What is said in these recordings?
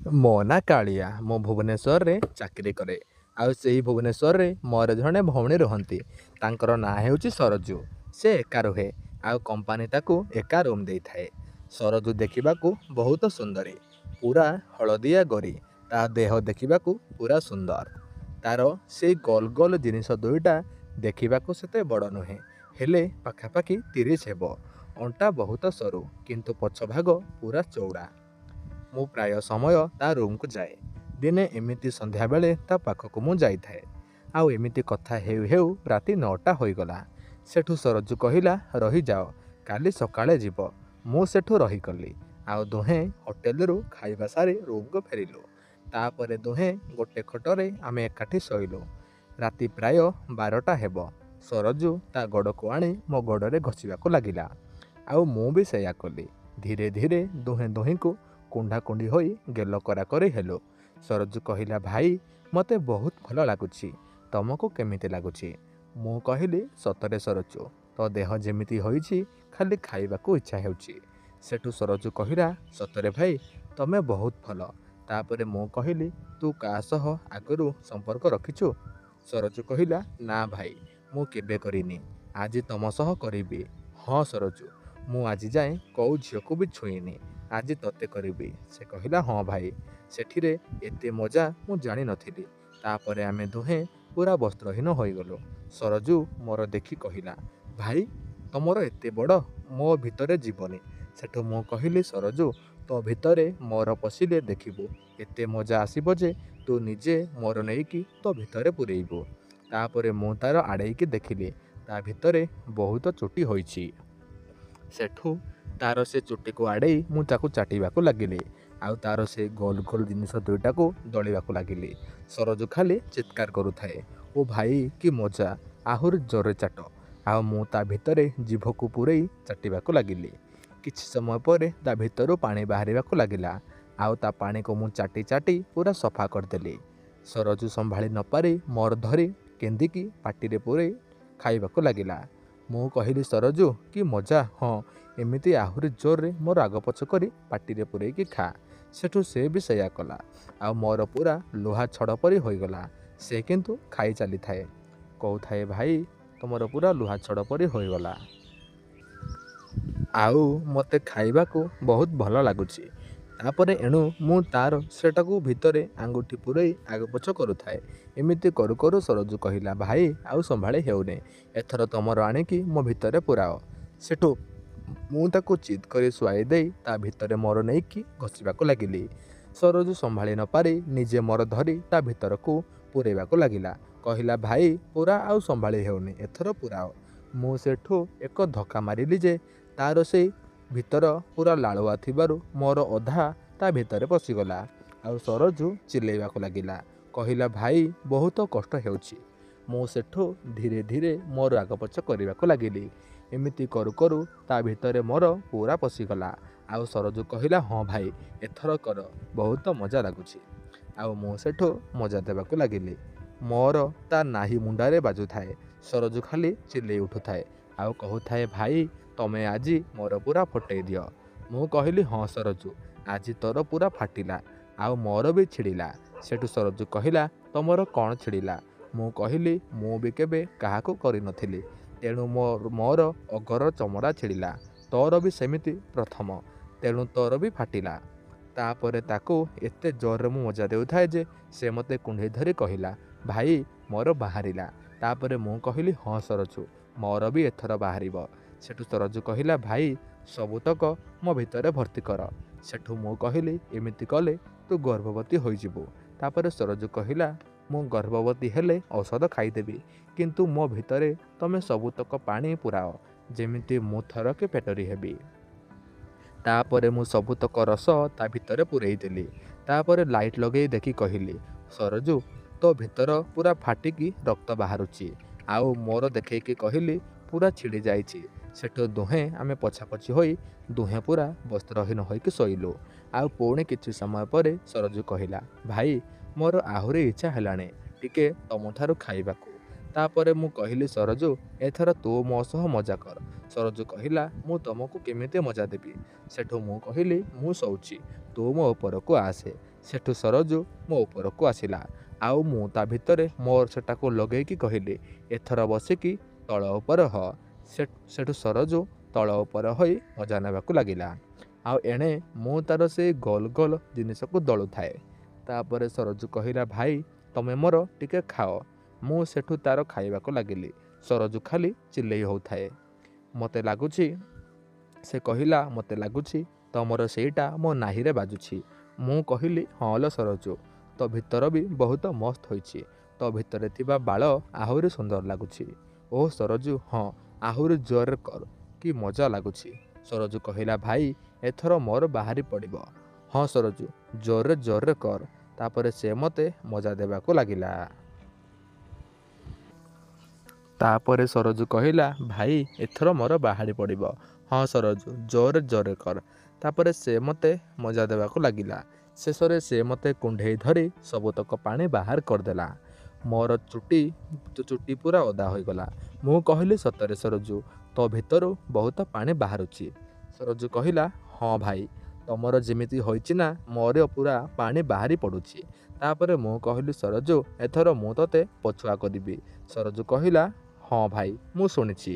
ମୋ ନାଁ କାଳିଆ। ମୁଁ ଭୁବନେଶ୍ୱରରେ ଚାକିରି କରେ। ଆଉ ସେହି ଭୁବନେଶ୍ୱରରେ ମୋର ଜଣେ ଭଉଣୀ ରୁହନ୍ତି। ତାଙ୍କର ନାଁ ହେଉଛି ସରଜୁ। ସେ ଏକା ରୁହେ ଆଉ କମ୍ପାନୀ ତାକୁ ଏକା ରୁମ୍ ଦେଇଥାଏ। ସରଜୁ ଦେଖିବାକୁ ବହୁତ ସୁନ୍ଦରୀ, ପୁରା ହଳଦିଆ ଗୋରି। ତା ଦେହ ଦେଖିବାକୁ ପୁରା ସୁନ୍ଦର। ତାର ସେଇ ଗୋଲ ଗୋଲ ଜିନିଷ ଦୁଇଟା ଦେଖିବାକୁ ସେତେ ବଡ଼ ନୁହେଁ, ହେଲେ ପାଖାପାଖି 30 ହେବ। ଅଣ୍ଟା ବହୁତ ସରୁ କିନ୍ତୁ ପଛଭାଗ ପୁରା ଚଉଡ଼ା। ମୁଁ ପ୍ରାୟ ସମୟ ତା ରୁମ୍କୁ ଯାଏ। ଦିନେ ଏମିତି ସନ୍ଧ୍ୟାବେଳେ ତା ପାଖକୁ ମୁଁ ଯାଇଥାଏ। ଆଉ ଏମିତି କଥା ହେଉ ହେଉ ରାତି 9ଟା ହୋଇଗଲା। ସେଠୁ ସରଜୁ କହିଲା, ରହିଯାଅ, କାଲି ସକାଳେ ଯିବ। ମୁଁ ସେଠୁ ରହିଗଲି। ଆଉ ଦୁହେଁ ହୋଟେଲରୁ ଖାଇବା ସାରି ରୁମ୍କୁ ଫେରିଲୁ। ତାପରେ ଦୁହେଁ ଗୋଟେ ଖଟରେ ଆମେ ଏକାଠି ଶୋଇଲୁ। ରାତି ପ୍ରାୟ 12ଟା ହେବ। ସରଜୁ ତା ଗୋଡ଼କୁ ଆଣି ମୋ ଗୋଡ଼ରେ ଘଷିବାକୁ ଲାଗିଲା। ଆଉ ମୁଁ ବି ସେଇଆ କଲି। ଧୀରେ ଧୀରେ ଦୁହେଁ ଦୁହିଁଙ୍କୁ କୁଣ୍ଢାକୁଣ୍ଢି ହୋଇ ଗେଲ କରାକରି ହେଲୁ। ସରଜୁ କହିଲା, ଭାଇ, ମୋତେ ବହୁତ ଭଲ ଲାଗୁଛି। ତମକୁ କେମିତି ଲାଗୁଛି? ମୁଁ କହିଲି, ସତରେ ସରଜୁ, ତୋ ଦେହ ଯେମିତି ହୋଇଛି ଖାଲି ଖାଇବାକୁ ଇଚ୍ଛା ହେଉଛି। ସେଠୁ ସରଜୁ କହିଲା, ସତରେ ଭାଇ, ତମେ ବହୁତ ଭଲ। ତାପରେ ମୁଁ କହିଲି, ତୁ କାହା ସହ ଆଗରୁ ସମ୍ପର୍କ ରଖିଛୁ? ସରଜୁ କହିଲା, ନା ଭାଇ, ମୁଁ କେବେ କରିନି। ଆଜି ତମ ସହ କରିବି। ହଁ ସରଜୁ, ମୁଁ ଆଜି ଯାଏଁ କୋଉ ଝିଅକୁ ବି ଛୁଇଁନି। ଆଜି ତତେ କରିବି। ସେ କହିଲା, ହଁ ଭାଇ, ସେଠିରେ ଏତେ ମଜା ମୁଁ ଜାଣିନଥିଲି। ତାପରେ ଆମେ ଦୁହେଁ ପୁରା ବସ୍ତ୍ରହୀନ ହୋଇଗଲୁ। ସରଜୁ ମୋର ଦେଖି କହିଲା, ଭାଇ, ତମର ଏତେ ବଡ଼, ମୋ ଭିତରେ ଯିବନି। ସେଠୁ ମୁଁ କହିଲି, ସରଜୁ, ତୋ ଭିତରେ ମୋର ପଶିଲେ ଦେଖିବୁ ଏତେ ମଜା ଆସିବ ଯେ ତୁ ନିଜେ ମୋର ନେଇକି ତୋ ଭିତରେ ପୂରେଇବୁ। ତାପରେ ମୁଁ ତାର ଆଡ଼େଇକି ଦେଖିଲି। ତା ଭିତରେ ବହୁତ ଚୁଟି ହୋଇଛି। ସେଠୁ ତାର ସେ ଚୁଟିକୁ ଆଡ଼େଇ ମୁଁ ତାକୁ ଚାଟିବାକୁ ଲାଗିଲି। ଆଉ ତାର ସେ ଗୋଲ ଗୋଲ ଜିନିଷ ଦୁଇଟାକୁ ଦଳିବାକୁ ଲାଗିଲି। ସରଜୁ ଖାଲି ଚିତ୍କାର କରୁଥାଏ, ଓ ଭାଇ, କି ମଜା, ଆହୁରି ଜୋରରେ ଚାଟ। ଆଉ ମୁଁ ତା ଭିତରେ ଜିଭକୁ ପୂରେଇ ଚାଟିବାକୁ ଲାଗିଲି। କିଛି ସମୟ ପରେ ତା ଭିତରୁ ପାଣି ବାହାରିବାକୁ ଲାଗିଲା। ଆଉ ତା ପାଣିକୁ ମୁଁ ଚାଟି ଚାଟି ପୁରା ସଫା କରିଦେଲି। ସରଜୁ ସମ୍ଭାଳି ନପାରି ମୋର ଧରି କେନ୍ଦିକି ପାଟିରେ ପୂରେଇ ଖାଇବାକୁ ଲାଗିଲା। ମୁଁ କହିଲି, ସରଜୁ, କି ମଜା। ହଁ, ଏମିତି ଆହୁରି ଜୋରରେ ମୋର ଆଗପଛ କରି ପାଟିରେ ପୂରେଇକି ଖା। ସେଠୁ ସେ ବି ସେଇଆ କଲା। ଆଉ ମୋର ପୁରା ଲୁହା ଛଡ଼ ପରି ହୋଇଗଲା। ସେ କିନ୍ତୁ ଖାଇ ଚାଲିଥାଏ। କହୁଥାଏ, ଭାଇ, ତମର ପୁରା ଲୁହା ଛଡ଼ ପରି ହୋଇଗଲା। ଆଉ ମୋତେ ଖାଇବାକୁ ବହୁତ ଭଲ ଲାଗୁଛି। ତାପରେ ଏଣୁ ମୁଁ ତାର ସେଟାକୁ ଭିତରେ ଆଙ୍ଗୁଠି ପୂରେଇ ଆଗପଛ କରୁଥାଏ। ଏମିତି କରୁ କରୁ ସରଜୁ କହିଲା, ଭାଇ, ଆଉ ସମ୍ଭାଳି ହେଉନି। ଏଥର ତମର ଆଣିକି ମୋ ଭିତରେ ପୁରାଅ। ସେଠୁ ମୁଁ ତାକୁ ଚିତ୍ କରି ଶୁଆଇ ଦେଇ ତା ଭିତରେ ମୋର ନେଇକି ଘଷିବାକୁ ଲାଗିଲି। ସରଜୁ ସମ୍ଭାଳି ନପାରି ନିଜେ ମୋର ଧରି ତା ଭିତରକୁ ପୂରେଇବାକୁ ଲାଗିଲା। କହିଲା, ଭାଇ, ପୁରା ଆଉ ସମ୍ଭାଳି ହେଉନି, ଏଥର ପୁରାଅ। ମୁଁ ସେଠୁ ଏକ ଧକ୍କା ମାରିଲି ଯେ ତାର ସେଇ ଭିତର ପୁରା ଲାଳୁଆ ଥିବାରୁ ମୋର ଅଧା ତା ଭିତରେ ପଶିଗଲା। ଆଉ ସରଜୁ ଚିଲେଇବାକୁ ଲାଗିଲା। କହିଲା, ଭାଇ, ବହୁତ କଷ୍ଟ ହେଉଛି। ମୁଁ ସେଠୁ ଧୀରେ ଧୀରେ ମୋର ଆଗପଛ କରିବାକୁ ଲାଗିଲି। ଏମିତି କରୁ କରୁ ତା ଭିତରେ ମୋର ପୁରା ପଶିଗଲା। ଆଉ ସରଜୁ କହିଲା, ହଁ ଭାଇ, ଏଥର କର, ବହୁତ ମଜା ଲାଗୁଛି। ଆଉ ମୁଁ ସେଠୁ ମଜା ଦେବାକୁ ଲାଗିଲି। ମୋର ତା ନାହି ମୁଣ୍ଡରେ ବାଜୁଥାଏ। ସରଜୁ ଖାଲି ଚିଲେଇ ଉଠୁଥାଏ ଆଉ କହୁଥାଏ, ଭାଇ, ତମେ ଆଜି ମୋର ପୁରା ଫଟେଇ ଦିଅ। ମୁଁ କହିଲି, ହଁ ସରଜୁ, ଆଜି ତୋର ପୁରା ଫାଟିଲା। ଆଉ ମୋର ବି ଛିଡ଼ିଲା। ସେଠୁ ସରଜୁ କହିଲା, ତମର କ'ଣ ଛିଡ଼ିଲା? ମୁଁ କହିଲି, ମୁଁ ବି କେବେ କାହାକୁ କରିନଥିଲି, ତେଣୁ ମୋର ଅଗର ଚମଡ଼ା ଛିଡ଼ିଲା। ତୋର ବି ସେମିତି ପ୍ରଥମ, ତେଣୁ ତୋର ବି ଫାଟିଲା। ତାପରେ ତାକୁ ଏତେ ଜୋରରେ ମୁଁ ମଜା ଦେଉଥାଏ ଯେ ସେ ମୋତେ କୁଣ୍ଢେଇ ଧରି କହିଲା, ଭାଇ, ମୋର ବାହାରିଲା। ତାପରେ ମୁଁ କହିଲି, ହଁ ସରଜୁ, ମୋର ବି ଏଥର ବାହାରିବ। ସେଠୁ ସରଜୁ କହିଲା, ଭାଇ, ସବୁତକ ମୋ ଭିତରେ ଭର୍ତ୍ତି କର। ସେଠୁ ମୁଁ କହିଲି, ଏମିତି କଲେ ତୁ ଗର୍ଭବତୀ ହୋଇଯିବୁ। ତାପରେ ସରଜୁ କହିଲା, ମୁଁ ଗର୍ଭବତୀ ହେଲେ ଔଷଧ ଖାଇଦେବି, କିନ୍ତୁ ମୋ ଭିତରେ ତମେ ସବୁତକ ପାଣି ପୁରାଅ, ଯେମିତି ମୁଁ ଥରକେ ପେଟରୀ ହେବି। ତାପରେ ମୁଁ ସବୁତକ ରସ ତା ଭିତରେ ପୂରେଇ ଦେଲି। ତାପରେ ଲାଇଟ୍ ଲଗେଇ ଦେଖି କହିଲି, ସରଜୁ, ତୋ ଭିତର ପୁରା ଫାଟିକି ରକ୍ତ ବାହାରୁଛି। ଆଉ ମୋର ଦେଖେଇକି କହିଲି, ପୁରା ଛିଡ଼ି ଯାଇଛି। ସେଠୁ ଦୁହେଁ ଆମେ ପଛାପଛି ହୋଇ ଦୁହେଁ ପୁରା ବସ୍ତ୍ରହୀନ ହୋଇକି ଶୋଇଲୁ। ଆଉ ପୁଣି କିଛି ସମୟ ପରେ ସରଜୁ କହିଲା, ଭାଇ, ମୋର ଆହୁରି ଇଚ୍ଛା ହେଲାଣି ଟିକେ ତମଠାରୁ ଖାଇବାକୁ। ତାପରେ ମୁଁ କହିଲି ସରଜୁ ଏଥର ତୁ ମୋ ସହ ମଜା କର। ସରଜୁ କହିଲା ମୁଁ ତମକୁ କେମିତି ମଜା ଦେବି। ସେଠୁ ମୁଁ କହିଲି ମୁଁ ଶୋଉଛି, ତୁ ମୋ ଉପରକୁ ଆସେ। ସେଠୁ ସରଜୁ ମୋ ଉପରକୁ ଆସିଲା ଆଉ ମୁଁ ତା ଭିତରେ ମୋର ସେଟାକୁ ଲଗେଇକି କହିଲି ଏଥର ବସିକି ତଳ ଉପର ହ। ସେଠୁ ସରଜୁ ତଳ ଉପର ହୋଇ ମଜା ନେବାକୁ ଲାଗିଲା ଆଉ ଏଣେ ମୁଁ ତାର ସେଇ ଗୋଲ ଗୋଲ ଜିନିଷକୁ ଦଳୁଥାଏ। ତାପରେ ସରଜୁ କହିଲା ଭାଇ ତମେ ମୋର ଟିକେ ଖାଅ। ମୁଁ ସେଠୁ ତାର ଖାଇବାକୁ ଲାଗିଲି। ସରଜୁ ଖାଲି ଚିଲେଇ ହେଉଥାଏ। ମୋତେ ଲାଗୁଛି ସେ କହିଲା ମୋତେ ଲାଗୁଛି ତମର ସେଇଟା ମୋ ନାହିରେ ବାଜୁଛି। ମୁଁ କହିଲି ହଁ ଲୋ ସରଜୁ, ତୋ ଭିତର ବି ବହୁତ ମସ୍ତ ହୋଇଛି। ତୋ ଭିତରେ ଥିବା ବାଳ ଆହୁରି ସୁନ୍ଦର ଲାଗୁଛି। ଓ ସରଜୁ ହଁ ଆହୁରି ଜୋରରେ କର, କି ମଜା ଲାଗୁଛି। ସରଜୁ କହିଲା ଭାଇ ଏଥର ମୋର ବାହାରି ପଡ଼ିବ। ହଁ ସରଜୁ ଜୋରରେ ଜୋରରେ କର। ତାପରେ ସେ ମୋତେ ମଜା ଦେବାକୁ ଲାଗିଲା। ତାପରେ ସରଜୁ କହିଲା ଭାଇ ଏଥର ମୋର ବାହାରି ପଡ଼ିବ। ହଁ ସରଜୁ ଜୋରରେ ଜୋରରେ କର। ତାପରେ ସେ ମୋତେ ମଜା ଦେବାକୁ ଲାଗିଲା। ଶେଷରେ ସେ ମୋତେ କୁଣ୍ଢେଇ ଧରି ସବୁତକ ପାଣି ବାହାର କରିଦେଲା। ମୋର ଚୁଟି ପୁରା ଓଦା ହୋଇଗଲା। ମୁଁ କହିଲି ସତରେ ସରଜୁ ତୋ ଭିତରୁ ବହୁତ ପାଣି ବାହାରୁଛି। ସରଜୁ କହିଲା ହଁ ଭାଇ ତମର ଯେମିତି ହୋଇଛି ନା ମୋର ପୁରା ପାଣି ବାହାରି ପଡ଼ୁଛି। ତାପରେ ମୁଁ କହିଲି ସରଜୁ ଏଥର ମୁଁ ତୋତେ ପଛୁଆ କରିବି। ସରଜୁ କହିଲା ହଁ ଭାଇ ମୁଁ ଶୁଣିଛି।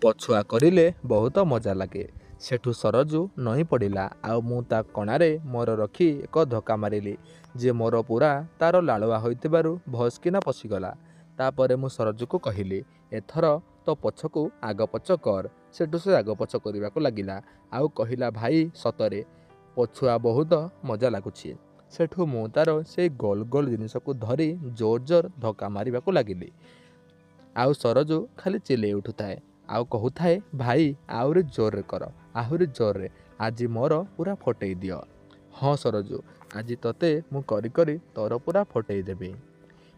ପଛୁଆ କରିଲେ ବହୁତ ମଜା ଲାଗେ। ସେଠୁ ସରଜୁ ନଇଁ ପଡ଼ିଲା ଆଉ ମୁଁ ତା କଣାରେ ମୋର ରଖି ଏକ ଧକ୍କା ମାରିଲି ଯେ ମୋର ପୁରା ତାର ଲାଳୁଆ ହୋଇଥିବାରୁ ଭସ୍କିନା ପଶିଗଲା। ତାପରେ ମୁଁ ସରଜୁକୁ କହିଲି ଏଥର ତୋ ପଛକୁ ଆଗ ପଛ କର। ସେଠୁ ସେ ଆଗ ପଛ କରିବାକୁ ଲାଗିଲା ଆଉ କହିଲା ଭାଇ ସତରେ ପଛୁଆ ବହୁତ ମଜା ଲାଗୁଛି। ସେଠୁ ମୁଁ ତାର ସେଇ ଗୋଲ ଗୋଲ ଜିନିଷକୁ ଧରି ଜୋର ଜୋର ଧକ୍କା ମାରିବାକୁ ଲାଗିଲି ଆଉ ସରଜୁ ଖାଲି ଚିଲେଇ ଉଠୁଥାଏ ଆଉ କହୁଥାଏ ଭାଇ ଆହୁରି ଜୋରରେ କର, ଆହୁରି ଜୋରରେ, ଆଜି ମୋର ପୁରା ଫଟେଇ ଦିଅ। ହଁ ସରଜୁ ଆଜି ତୋତେ ମୁଁ କରି କରି ତୋର ପୁରା ଫଟେଇ ଦେବି।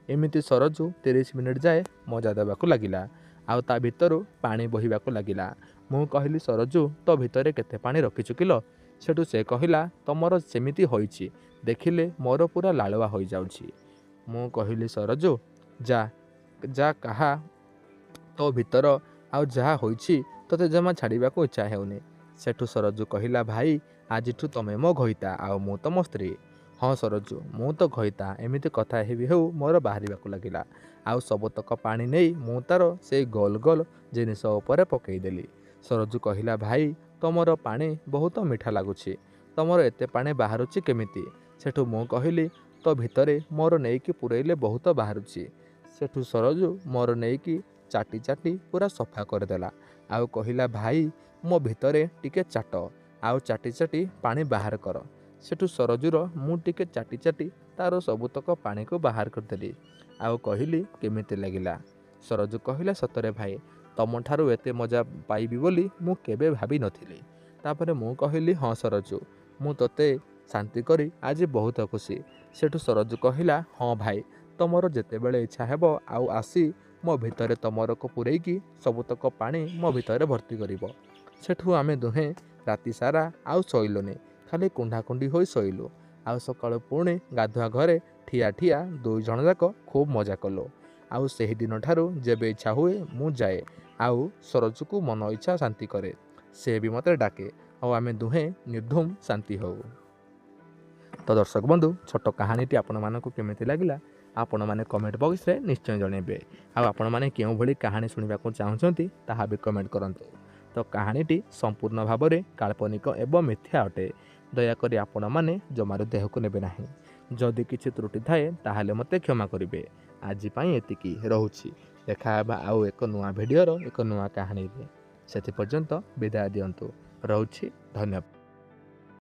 ଏମିତି ସରଜୁ 30 ମିନିଟ୍ ଯାଏ ମଜା ଦେବାକୁ ଲାଗିଲା ଆଉ ତା ଭିତରୁ ପାଣି ବୋହିବାକୁ ଲାଗିଲା। ମୁଁ କହିଲି ସରଜୁ ତୋ ଭିତରେ କେତେ ପାଣି ରଖିଛୁ କିଲୋ? ସେଠୁ ସେ କହିଲା ତମର ସେମିତି ହୋଇଛି ଦେଖିଲେ ମୋର ପୁରା ଲାଳୁଆ ହୋଇଯାଉଛି। ମୁଁ କହିଲି ସରଜୁ ଯା କାହା ତୋ ଭିତର ଆଉ ଯାହା ହୋଇଛି ତୋତେ ଜମା ଛାଡ଼ିବାକୁ ଇଚ୍ଛା ହେଉନି। ସେଠୁ ସରଜୁ କହିଲା ଭାଇ ଆଜିଠୁ ତମେ ମୋ ଘଇତା ଆଉ ମୁଁ ତମ ସ୍ତ୍ରୀ। ହଁ ସରଜୁ ମୁଁ ତ ଘଇତା। ଏମିତି କଥା ହେଉ ମୋର ବାହାରିବାକୁ ଲାଗିଲା ଆଉ ସବୁତକ ପାଣି ନେଇ ମୁଁ ତାର ସେଇ ଗୋଲ ଗୋଲ ଜିନିଷ ଉପରେ ପକାଇଦେଲି। ସରଜୁ କହିଲା ଭାଇ ତମର ପାଣି ବହୁତ ମିଠା ଲାଗୁଛି, ତମର ଏତେ ପାଣି ବାହାରୁଛି କେମିତି? ସେଠୁ ମୁଁ କହିଲି ତୋ ଭିତରେ ମୋର ନେଇକି ପୁରେଇଲେ ବହୁତ ବାହାରୁଛି। ସେଠୁ ସରଜୁ ମୋର ନେଇକି ଚାଟି ଚାଟି ପୁରା ସଫା କରିଦେଲା ଆଉ କହିଲା ଭାଇ ମୋ ଭିତରେ ଟିକେ ଚାଟ ଆଉ ଚାଟି ଚାଟି ପାଣି ବାହାର କର। ସେଠୁ ସରଜୁର ମୁଁ ଟିକେ ଚାଟି ଚାଟି ତାର ସବୁତକ ପାଣିକୁ ବାହାର କରିଦେଲି ଆଉ କହିଲି କେମିତି ଲାଗିଲା? ସରଜୁ କହିଲା ସତରେ ଭାଇ ତମଠାରୁ ଏତେ ମଜା ପାଇବି ବୋଲି ମୁଁ କେବେ ଭାବିନଥିଲି। ତାପରେ ମୁଁ କହିଲି ହଁ ସରଜୁ ମୁଁ ତୋତେ ଶାନ୍ତି କରି ଆଜି ବହୁତ ଖୁସି। ସେଠୁ ସରଜୁ କହିଲା ହଁ ଭାଇ ତମର ଯେତେବେଳେ ଇଚ୍ଛା ହେବ ଆଉ ଆସି ମୋ ଭିତରେ ତମରକୁ ପୂରେଇକି ସବୁତକ ପାଣି ମୋ ଭିତରେ ଭର୍ତ୍ତି କରିବ। ସେଠୁ ଆମେ ଦୁହେଁ ରାତି ସାରା ଆଉ ଶୋଇଲୁନି, ଖାଲି କୁଣ୍ଢାକୁଣ୍ଢି ହୋଇ ଶୋଇଲୁ ଆଉ ସକାଳୁ ପୁଣି ଗାଧୁଆ ଘରେ ଠିଆ ଠିଆ ଦୁଇ ଜଣ ଯାକ ଖୁବ୍ ମଜା କଲୁ। ଆଉ ସେହିଦିନ ଠାରୁ ଯେବେ ଇଚ୍ଛା ହୁଏ ମୁଁ ଯାଏ ଆଉ ସରଜୁକୁ ମନ ଇଚ୍ଛା ଶାନ୍ତି କରେ। ସେ ବି ମୋତେ ଡାକେ ଆଉ ଆମେ ଦୁହେଁ ନିର୍ଧୁମ ଶାନ୍ତି ହେଉ। ତ ଦର୍ଶକ ବନ୍ଧୁ ଛୋଟ କାହାଣୀଟି ଆପଣମାନଙ୍କୁ କେମିତି ଲାଗିଲା ଆପଣମାନେ କମେଣ୍ଟ ବକ୍ସରେ ନିଶ୍ଚୟ ଜଣାଇବେ ଆଉ ଆପଣମାନେ କେଉଁଭଳି କାହାଣୀ ଶୁଣିବାକୁ ଚାହୁଁଛନ୍ତି ତାହା ବି କମେଣ୍ଟ କରନ୍ତୁ। ତ କାହାଣୀଟି ସମ୍ପୂର୍ଣ୍ଣ ଭାବରେ କାଳ୍ପନିକ ଏବଂ ମିଥ୍ୟା ଅଟେ। ଦୟାକରି ଆପଣମାନେ ଜମାରୁ ଦେହକୁ ନେବେ ନାହିଁ। ଯଦି କିଛି ତ୍ରୁଟି ଥାଏ ତାହେଲେ ମୋତେ କ୍ଷମା କରିବେ। ଆଜି ପାଇଁ ଏତିକି ରହୁଛି। ଦେଖା ହେବା ଆଉ ଏକ ନୂଆ ଭିଡ଼ିଓର ଏକ ନୂଆ କାହାଣୀରେ। ସେଥିପର୍ଯ୍ୟନ୍ତ ବିଦାୟ ଦିଅନ୍ତୁ। ରହୁଛି ଧନ୍ୟବାଦ।